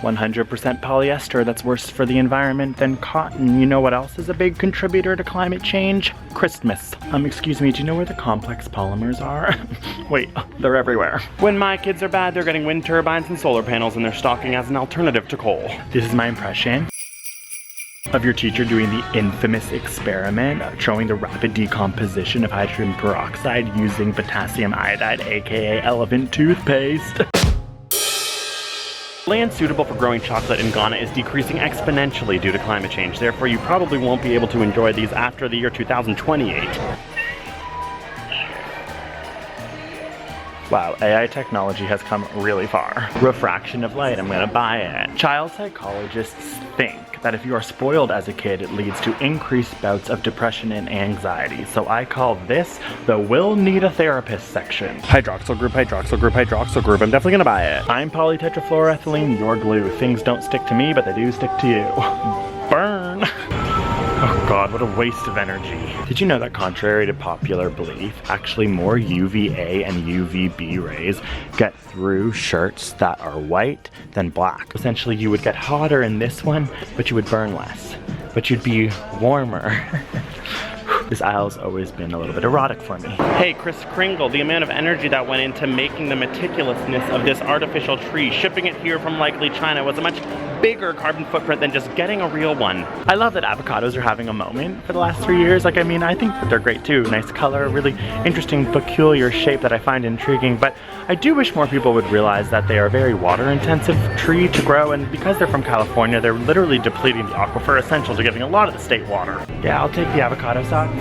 100% polyester, that's worse for the environment than cotton. You know what else is a big contributor to climate change? Christmas. Excuse me, do you know where the complex polymers are? Wait, they're everywhere. When my kids are bad, they're getting wind turbines and solar panels in their stocking as an alternative to coal. This is my impression of your teacher doing the infamous experiment showing the rapid decomposition of hydrogen peroxide using potassium iodide, aka elephant toothpaste. Land suitable for growing chocolate in Ghana is decreasing exponentially due to climate change. Therefore, you probably won't be able to enjoy these after the year 2028. Wow, AI technology has come really far. Refraction of light, I'm gonna buy it. Child psychologists think that if you are spoiled as a kid, it leads to increased bouts of depression and anxiety. So I call this the will need a therapist section. Hydroxyl group, hydroxyl group, hydroxyl group. I'm definitely gonna buy it. I'm polytetrafluoroethylene, your glue. Things don't stick to me, but they do stick to you. Burn. Oh god, what a waste of energy. Did you know that contrary to popular belief, actually more UVA and UVB rays get through shirts that are white than black? Essentially, you would get hotter in this one, but you would burn less. But you'd be warmer. This aisle's always been a little bit erotic for me. Hey, Kris Kringle, the amount of energy that went into making the meticulousness of this artificial tree, shipping it here from likely China, was a much bigger carbon footprint than just getting a real one. I love that avocados are having a moment for the last 3 years. Like, I mean, I think that they're great too. Nice color, really interesting, peculiar shape that I find intriguing, but I do wish more people would realize that they are a very water-intensive tree to grow, and because they're from California, they're literally depleting the aquifer essential to getting a lot of the state water. Yeah, I'll take the avocado sauce.